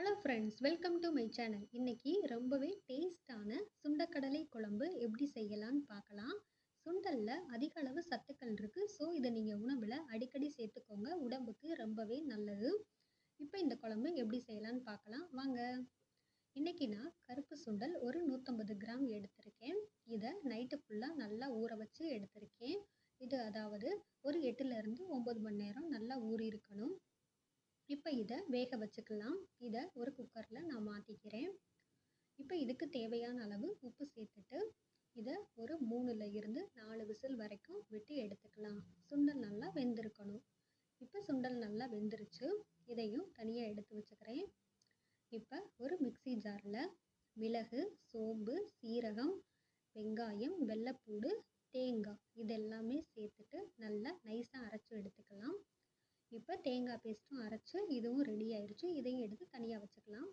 Hello friends, welcome to my channel. இன்னைக்கு ரொம்பவே டேஸ்டான சுண்டக்கடலை குழம்பு எப்படி செய்யலான்னு பார்க்கலாம். சுண்டல்ல அதிக அளவு சத்துக்கள் இருக்கு. ஸோ இதை நீங்கள் உணவில் அடிக்கடி சேர்த்துக்கோங்க. உடம்புக்கு ரொம்பவே நல்லது. இப்போ இந்த குழம்பு எப்படி செய்யலான்னு பார்க்கலாம் வாங்க. இன்னைக்கு நான் கருப்பு சுண்டல் ஒரு 150 கிராம் எடுத்திருக்கேன். இதை நைட்டு ஃபுல்லாக நல்லா ஊற வச்சு எடுத்திருக்கேன். இது அதாவது ஒரு 8லேருந்து 9 மணி நேரம் நல்லா ஊறி இருக்கணும். இப்போ இதை வேக வச்சுக்கலாம். இதை ஒரு குக்கரில் நான் மாற்றிக்கிறேன். இப்போ இதுக்கு தேவையான அளவு உப்பு சேர்த்துட்டு இதை ஒரு 3 to 4 விசில் வரைக்கும் விட்டு எடுத்துக்கலாம். சுண்டல் நல்லா வெந்திருக்கணும். இப்போ சுண்டல் நல்லா வெந்துருச்சு. இதையும் தனியாக எடுத்து வச்சுக்கிறேன். இப்போ ஒரு மிக்ஸி ஜாரில் மிளகு, சோம்பு, சீரகம், வெங்காயம், வெள்ளைப்பூடு, தேங்காய் இதெல்லாமே சேர்த்துட்டு நல்லா நைஸாக அரைச்சி எடுத்துக்கலாம். இப்போ தேங்காய் பேஸ்ட்டும் அரைச்சி இதுவும் ரெடி ஆயிடுச்சு. இதையும் எடுத்து தனியாக வச்சுக்கலாம்.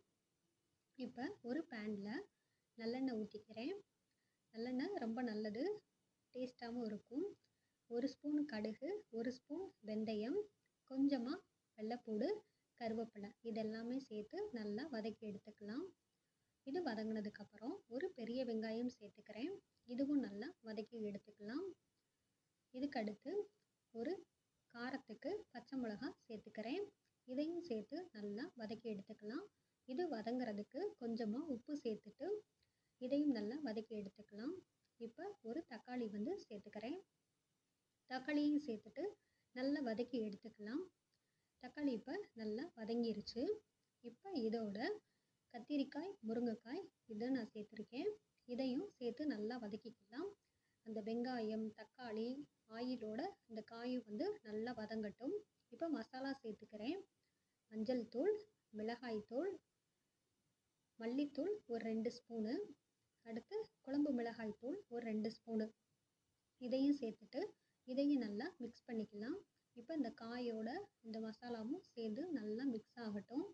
இப்போ ஒரு பேனில் நல்லெண்ணெய் ஊற்றிக்கிறேன். நல்லெண்ணெய் ரொம்ப நல்லது, டேஸ்ட்டாகவும் இருக்கும். 1 ஸ்பூன் கடுகு, 1 ஸ்பூன் வெந்தயம், கொஞ்சமாக வெள்ளைப்பூடு, கருவேப்பிலை இதெல்லாமே சேர்த்து நல்லா வதக்கி எடுத்துக்கலாம். இது வதங்கினதுக்கப்புறம் ஒரு பெரிய வெங்காயம் சேர்த்துக்கிறேன். இதுவும் நல்லா வதக்கி எடுத்துக்கலாம். இதுக்கடுத்து ஒரு காரத்துக்கு பச்சை மிளகாய் சேர்த்துக்கிறேன். இதையும் சேர்த்து நல்லா வதக்கி எடுத்துக்கலாம். இது வதங்கிறதுக்கு கொஞ்சமாக உப்பு சேர்த்துட்டு இதையும் நல்லா வதக்கி எடுத்துக்கலாம். இப்போ ஒரு தக்காளி சேர்த்துக்கிறேன். தக்காளியும் சேர்த்துட்டு நல்லா வதக்கி எடுத்துக்கலாம். தக்காளி இப்போ நல்லா வதங்கிருச்சு. இப்போ இதோட கத்திரிக்காய், முருங்கைக்காய் இதை நான் சேர்த்துருக்கேன். இதையும் சேர்த்து நல்லா வதக்கிக்கலாம். அந்த வெங்காயம், தக்காளி, ஆயிலோட இந்த காயும் நல்லா வதங்கட்டும். இப்போ மசாலா சேர்த்துக்கிறேன். மஞ்சள் தூள், மிளகாய் தூள், மல்லித்தூள் ஒரு 2 ஸ்பூனு, அடுத்து குழம்பு மிளகாய் தூள் ஒரு 2 ஸ்பூனு இதையும் சேர்த்துட்டு இதையும் நல்லா மிக்ஸ் பண்ணிக்கலாம். இப்போ இந்த காயோட இந்த மசாலாவும் சேர்ந்து நல்லா மிக்ஸ் ஆகட்டும்.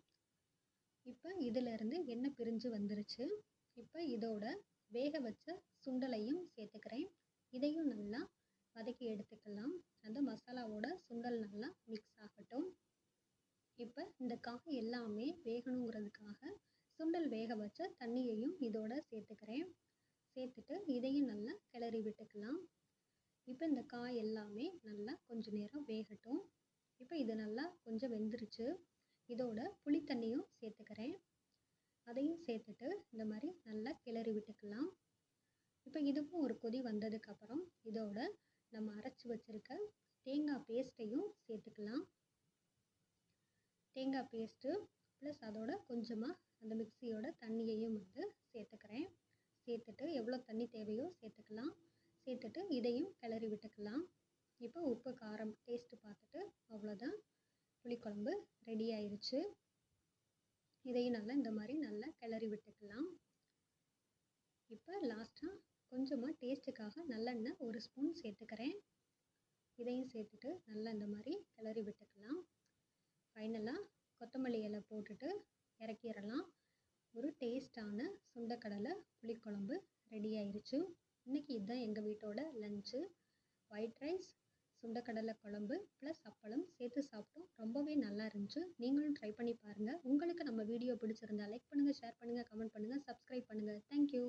இப்போ இதிலேருந்து எண்ணெய் பிரிஞ்சு வந்துருச்சு. இப்போ இதோட வேக வச்ச சுண்டலையும் சேர்த்துக்கிறேன். இதையும் நல்லா வதக்கி எடுத்துக்கலாம். அந்த மசாலாவோட சுண்டல் நல்லா மிக்ஸ் ஆகட்டும். இப்போ இந்த காய் எல்லாமே வேகணுங்கிறதுக்காக சுண்டல் வேக வச்ச தண்ணியையும் இதோட சேர்த்துக்கிறேன். சேர்த்துட்டு இதையும் நல்லா கிளறி விட்டுக்கலாம். இப்போ இந்த காய் எல்லாமே நல்லா கொஞ்சம் நேரம் வேகட்டும். இப்போ இது நல்லா கொஞ்சம் வெந்துருச்சு. இதோட புளி தண்ணியும் சேர்த்துக்கிறேன். அதையும் சேர்த்துட்டு இந்த மாதிரி நல்லா கிளறி விட்டுக்கலாம். இப்போ இதுக்கும் ஒரு கொதி வந்ததுக்கப்புறம் இதோட நம்ம அரைச்சி வச்சுருக்க தேங்காய் பேஸ்ட்டையும் சேர்த்துக்கலாம். தேங்காய் பேஸ்ட்டு ப்ளஸ் அதோட கொஞ்சமாக அந்த மிக்சியோட தண்ணியையும் சேர்த்துக்கிறேன். சேர்த்துட்டு எவ்வளோ தண்ணி தேவையோ சேர்த்துக்கலாம். சேர்த்துட்டு இதையும் கிளறி விட்டுக்கலாம். இப்போ உப்பு காரம் டேஸ்ட்டு பார்த்துட்டு அவ்வளோதான், புளிக்குழம்பு ரெடி ஆயிடுச்சு. இதையும் நல்லா இந்த மாதிரி நல்லா கிளறி விட்டுக்கலாம். இப்போ லாஸ்ட்டாக கொஞ்சமாக டேஸ்ட்டுக்காக நல்லெண்ணெய் 1 ஸ்பூன் சேர்த்துக்கிறேன். இதையும் சேர்த்துட்டு நல்லா இந்த மாதிரி கிளறி விட்டுக்கலாம். ஃபைனலாக கொத்தமல்லி இலை போட்டுட்டு இறக்கிடலாம். ஒரு டேஸ்டான சுண்டக்கடலை புளிக்குழம்பு ரெடி ஆயிடுச்சு. இன்றைக்கி இதுதான் எங்கள் வீட்டோட லஞ்சு. ஒயிட் ரைஸ், சுண்டக்கடலை குழம்பு ப்ளஸ் அப்பளம் சேர்த்து சாப்பிட்டோம். ரொம்பவே நல்லா இருந்துச்சு. நீங்களும் ட்ரை பண்ணி பாருங்கள். உங்களுக்கு நம்ம வீடியோ பிடிச்சிருந்தா லைக் பண்ணுங்கள், ஷேர் பண்ணுங்கள், கமெண்ட் பண்ணுங்கள், சப்ஸ்கிரைப் பண்ணுங்கள். தேங்க்யூ.